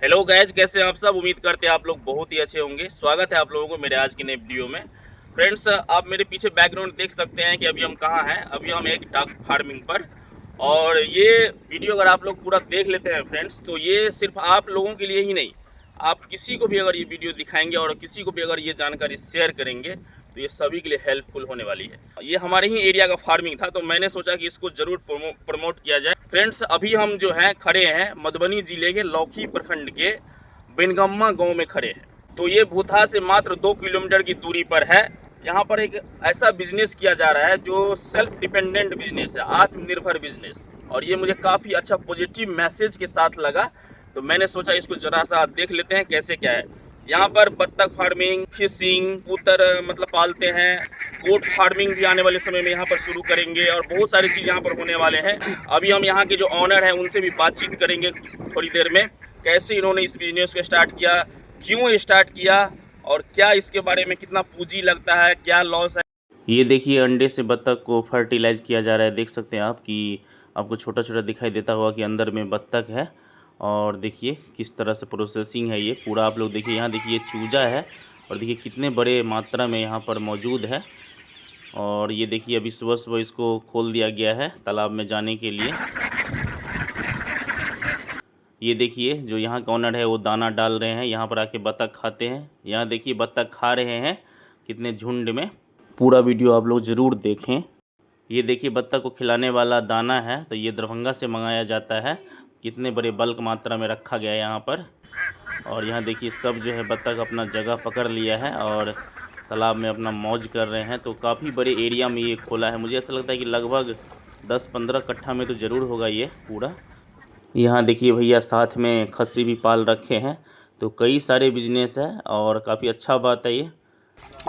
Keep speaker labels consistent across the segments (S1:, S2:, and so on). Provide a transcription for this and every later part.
S1: Hello guys, कैसे हैं आप सब। उम्मीद करते हैं आप लोग बहुत ही अच्छे होंगे। स्वागत है आप लोगों को मेरे आज की नई वीडियो में। फ्रेंड्स, आप मेरे पीछे बैकग्राउंड देख सकते हैं कि अभी हम कहाँ हैं। अभी हम एक डक फार्मिंग पर, और ये वीडियो अगर आप लोग पूरा देख लेते हैं फ्रेंड्स, तो ये सिर्फ आप लोगों के लिए ही नहीं, आप किसी को भी अगर ये वीडियो दिखाएंगे और किसी को भी अगर ये जानकारी शेयर करेंगे तो ये सभी के लिए हेल्पफुल होने वाली है। ये हमारे ही एरिया का फार्मिंग था, तो मैंने सोचा कि इसको जरूर प्रमोट किया जाए। फ्रेंड्स, अभी हम जो हैं खड़े हैं मधुबनी जिले के लौकी प्रखंड के बिनगम्मा गांव में खड़े हैं। तो ये भूथा से मात्र 2 किलोमीटर की दूरी पर है। यहाँ पर एक ऐसा बिजनेस किया जा रहा है जो सेल्फ डिपेंडेंट बिजनेस है, आत्मनिर्भर बिजनेस, और ये मुझे काफ़ी अच्छा पॉजिटिव मैसेज के साथ लगा। तो मैंने सोचा इसको जरा सा देख लेते हैं कैसे क्या है। यहाँ पर बत्तख फार्मिंग, फिशिंग, कबूतर मतलब पालते हैं, गोट फार्मिंग भी आने वाले समय में यहाँ पर शुरू करेंगे, और बहुत सारी चीज़ यहाँ पर होने वाले हैं। अभी हम यहाँ के जो ऑनर हैं उनसे भी बातचीत करेंगे थोड़ी देर में, कैसे इन्होंने इस बिजनेस को स्टार्ट किया, क्यों स्टार्ट किया, और क्या इसके बारे में कितना पूंजी लगता है, क्या लॉस है। ये देखिए, अंडे से बत्तख को फर्टिलाइज किया जा रहा है। देख सकते हैं आप कि आपको छोटा छोटा दिखाई देता होगा कि अंदर में बत्तख है, और देखिए किस तरह से प्रोसेसिंग है ये पूरा। आप लोग देखिए, यहाँ देखिए चूजा है, और देखिए कितने बड़े मात्रा में यहाँ पर मौजूद है। और ये देखिए अभी सुबह सुबह इसको खोल दिया गया है तालाब में जाने के लिए। ये देखिए जो यहाँ का ऑनर है वो दाना डाल रहे हैं, यहाँ पर आके बत्तख खाते हैं। यहाँ देखिए बत्तख खा रहे हैं कितने झुंड में। पूरा वीडियो आप लोग ज़रूर देखें। ये देखिए बत्तख को खिलाने वाला दाना है, तो ये दरभंगा से मंगाया जाता है। कितने बड़े बल्क मात्रा में रखा गया है यहाँ पर। और यहाँ देखिए सब जो है बत्तख अपना जगह पकड़ लिया है और तालाब में अपना मौज कर रहे हैं। तो काफ़ी बड़े एरिया में ये खोला है। मुझे ऐसा लगता है कि लगभग 10-15 कट्ठा में तो ज़रूर होगा ये पूरा। यहाँ देखिए भैया साथ में खस्सी भी पाल रखे हैं। तो कई सारे बिजनेस है और काफ़ी अच्छा बात है ये।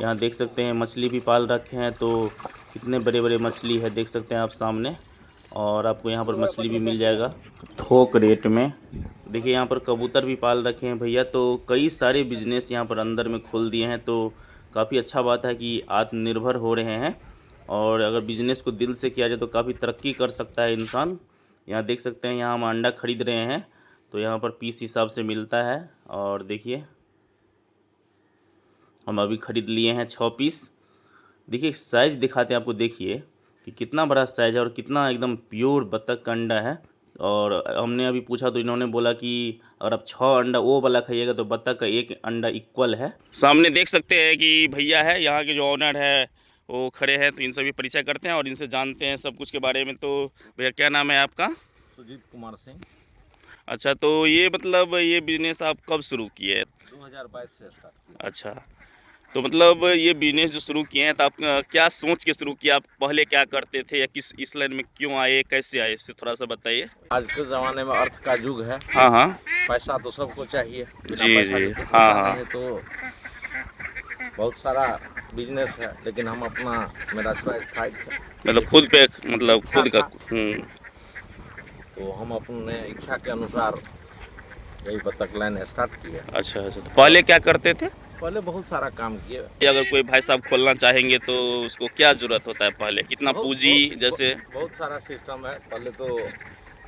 S1: यहाँ देख सकते हैं मछली भी पाल रखे हैं, तो कितने बड़े बड़े मछली है देख सकते हैं आप सामने। और आपको यहाँ पर मछली भी मिल जाएगा थोक रेट में। देखिए यहाँ पर कबूतर भी पाल रखे हैं भैया। तो कई सारे बिजनेस यहाँ पर अंदर में खोल दिए हैं। तो काफ़ी अच्छा बात है कि आत्मनिर्भर हो रहे हैं, और अगर बिजनेस को दिल से किया जाए तो काफ़ी तरक्की कर सकता है इंसान। यहाँ देख सकते हैं, यहाँ हम अंडा खरीद रहे हैं, तो यहाँ पर पीस हिसाब से मिलता है। और देखिए हम अभी ख़रीद लिए हैं 6 पीस। देखिए साइज़ दिखाते हैं आपको, देखिए कि कितना बड़ा साइज़ है और कितना एकदम प्योर बत्तख का अंडा है। और हमने अभी पूछा तो इन्होंने बोला कि अगर आप 6 अंडा वो वाला खाइएगा तो बत्तख का 1 अंडा इक्वल है। सामने देख सकते हैं कि भैया है, यहाँ के जो ऑनर है वो खड़े हैं। तो इनसे भी परिचय करते हैं और इनसे जानते हैं सब कुछ के बारे में। तो भैया क्या नाम है आपका?
S2: सुजीत कुमार सिंह।
S1: अच्छा, तो ये मतलब ये बिजनेस आप कब शुरू किए?
S2: 2022 से स्टार्ट किया।
S1: अच्छा, तो मतलब ये बिजनेस जो शुरू किए हैं तो आप क्या सोच के शुरू किया? आप पहले क्या करते थे, या किस इस लाइन में क्यों आए, कैसे आए, इससे थोड़ा सा बताइए।
S2: आज के ज़माने में अर्थ का युग है।
S1: हाँ हाँ
S2: पैसा तो सबको चाहिए, बिना
S1: जी
S2: पैसा
S1: जी,
S2: के कुछ
S1: हाँ
S2: होता
S1: हाँ।
S2: नहीं है। तो बहुत सारा बिजनेस है, लेकिन हम अपना, मेरा चॉइस था
S1: मतलब खुद पे, मतलब खुद का।
S2: तो हम अपने इच्छा के अनुसार यही बत्तख लाइन स्टार्ट किया।
S1: अच्छा अच्छा, तो पहले क्या करते थे?
S2: पहले बहुत सारा काम किए।
S1: अगर कोई भाई साहब खोलना चाहेंगे तो उसको क्या जरूरत होता है? पहले कितना पूंजी, जैसे?
S2: बहुत सारा सिस्टम है। पहले तो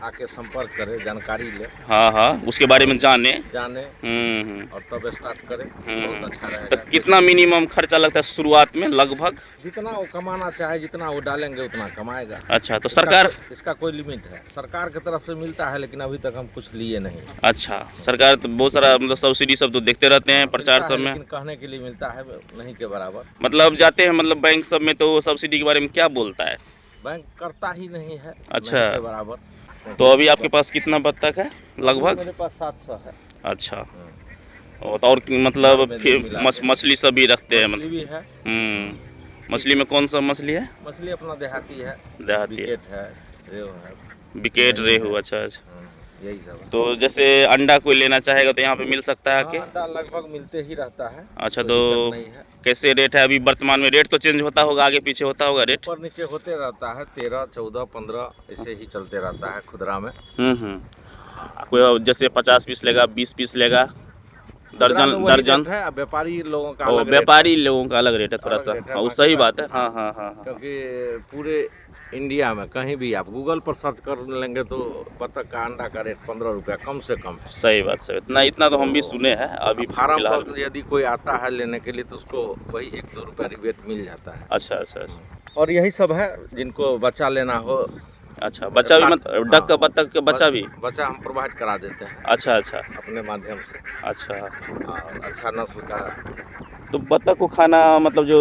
S2: आके संपर्क करें, जानकारी ले,
S1: हाँ हाँ, उसके बारे में जाने।
S2: और तब स्टार्ट करें। बहुत अच्छा
S1: तो
S2: रहेगा।
S1: कितना मिनिमम खर्चा लगता है शुरुआत में लगभग?
S2: जितना वो कमाना चाहे, जितना वो डालेंगे उतना कमाएगा।
S1: अच्छा, तो सरकार
S2: इसका कोई लिमिट है? सरकार की तरफ से मिलता है, लेकिन अभी तक हम कुछ लिए नहीं।
S1: अच्छा, सरकार तो बहुत सारा मतलब सब्सिडी सब तो देखते रहते हैं प्रचार सब में,
S2: लेकिन कहने के लिए मिलता है, नहीं के बराबर।
S1: मतलब जाते हैं मतलब बैंक सब में, तो सब्सिडी के बारे में क्या बोलता है?
S2: बैंक करता ही नहीं है।
S1: अच्छा,
S2: नहीं के बराबर।
S1: तो अभी आपके पास कितना बत्तख है लगभग?
S2: मेरे पास 700 है।
S1: अच्छा, और मतलब फिर मछली सब भी रखते हैं
S2: मछली भी है।
S1: मछली में कौन सा मछली है?
S2: मछली अपना देहाती है।
S1: देहाती
S2: बिकेट है, रेहू है।
S1: बिकेट, रेहू, अच्छा अच्छा।
S2: यही सब।
S1: तो जैसे अंडा कोई लेना चाहेगा तो यहाँ पे मिल सकता है आके?
S2: अंडा लगभग मिलते ही रहता है।
S1: अच्छा, तो कैसे रेट है अभी वर्तमान में? रेट तो चेंज होता होगा, आगे पीछे होता होगा रेट?
S2: ऊपर नीचे होते रहता है। 13, 14, 15 ऐसे ही चलते रहता है खुदरा में।
S1: कोई जैसे 50 पीस लेगा, 20 पीस लेगा? दर्जन
S2: वही
S1: दर्जन
S2: रेट है, व्यापारी लोगों का
S1: और
S2: अलग रेट
S1: व्यापारी लोगों का अलग रेट है थोड़ा
S2: अलग
S1: सा।
S2: रेट है,
S1: हाँ वो
S2: बाकी
S1: सही
S2: बात
S1: बात है। हाँ हाँ हाँ हाँ।
S2: क्योंकि पूरे इंडिया में कहीं भी आप गूगल पर सर्च कर लेंगे तो बतख का अंडा का रेट 15 रुपया कम से कम है।
S1: सही बात सही बात। ना इतना तो हम भी सुने हैं अभी
S2: फार्म
S1: फिलहाल।
S2: पर यदि कोई आता है लेने के लिए तो उसको वही 1-2 रुपया रिबेट मिल जाता है।
S1: अच्छा अच्छा अच्छा
S2: और यही सब है, जिनको बच्चा लेना हो,
S1: अच्छा। बच्चा भी
S2: स्टार्ट-
S1: मतलब डक का बत्तख का बच्चा भी?
S2: बच्चा हम प्रोवाइड करा देते हैं
S1: अच्छा अच्छा
S2: अपने माध्यम से।
S1: अच्छा।
S2: और अच्छा नस्ल का
S1: तो बत्तख को खाना मतलब जो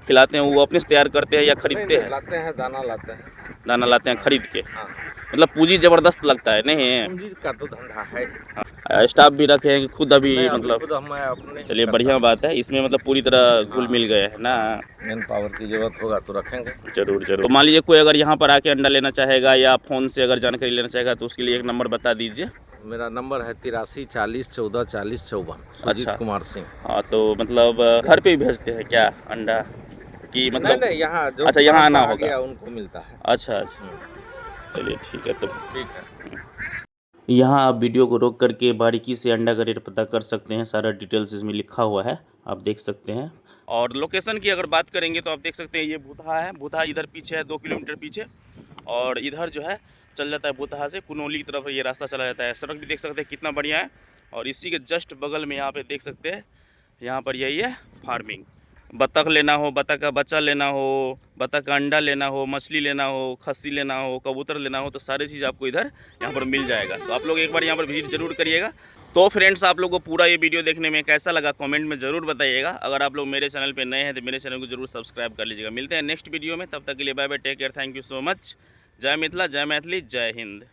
S1: खिलाते हैं वो अपने से तैयार करते हैं या
S2: नहीं
S1: खरीदते
S2: नहीं
S1: हैं?
S2: लाते हैं, दाना लाते हैं।
S1: दाना लाते हैं खरीद के?
S2: हाँ,
S1: मतलब पूंजी जबरदस्त लगता है नहीं?
S2: पूंजी का तो धंधा है।
S1: हाँ, स्टाफ भी रखे हैं कि खुद अभी
S2: नहीं, अभी
S1: मतलब?
S2: खुद हम अपने
S1: चलिए
S2: करता
S1: बढ़िया
S2: हूँ।
S1: बात है, इसमें मतलब पूरी तरह घुल
S2: हाँ।
S1: मिल गए हैं ना।
S2: मैन पावर की जरूरत होगा तो रखेंगे।
S1: जरूर जरूर। तो मान लीजिए कोई अगर यहाँ पर आके अंडा लेना चाहेगा या फ़ोन से अगर जानकारी लेना चाहेगा तो उसके लिए एक नंबर बता दीजिए।
S2: मेरा नंबर है 83 40 14 40 54, सुजीत
S1: अच्छा।
S2: कुमार सिंह।
S1: हाँ तो मतलब घर पे ही भेजते हैं क्या अंडा कि
S2: नहीं
S1: मतलब?
S2: नहीं, यहाँ जो
S1: अच्छा, यहाँ
S2: फार्म
S1: आना
S2: पर आ
S1: होगा।
S2: गया उनको मिलता है।
S1: अच्छा अच्छा चलिए ठीक है। तो
S2: ठीक है।
S1: यहाँ आप वीडियो को रोक करके बारीकी से अंडा का रेट पता कर सकते हैं, सारा डिटेल्स इसमें लिखा हुआ है, आप देख सकते हैं। और लोकेशन की अगर बात करेंगे तो आप देख सकते हैं ये भूतहा है। भूतहा इधर पीछे है 2 किलोमीटर पीछे, और इधर जो है चल जाता है भूतहा से कुनौली की तरफ ये रास्ता चला जाता है। सड़क भी देख सकते हैं कितना बढ़िया है। और इसी के जस्ट बगल में यहाँ पे देख सकते हैं, यहाँ पर यही है फार्मिंग। बतख लेना हो, बतख का बच्चा लेना हो, बतख का अंडा लेना हो, मछली लेना हो, खस्सी लेना हो, कबूतर लेना हो, तो सारी चीज़ आपको इधर यहाँ पर मिल जाएगा। तो आप लोग एक बार यहाँ पर विजिट जरूर करिएगा। तो फ्रेंड्स आप लोग को पूरा ये वीडियो देखने में कैसा लगा कमेंट में ज़रूर बताइएगा। अगर आप लोग मेरे चैनल पे नए हैं तो मेरे चैनल को जरूर सब्सक्राइब कर लीजिएगा। मिलते हैं नेक्स्ट वीडियो में, तब तक के लिए bye bye, take care, thank you so much. जय मिथिला, जय मैथिली, जय हिंद।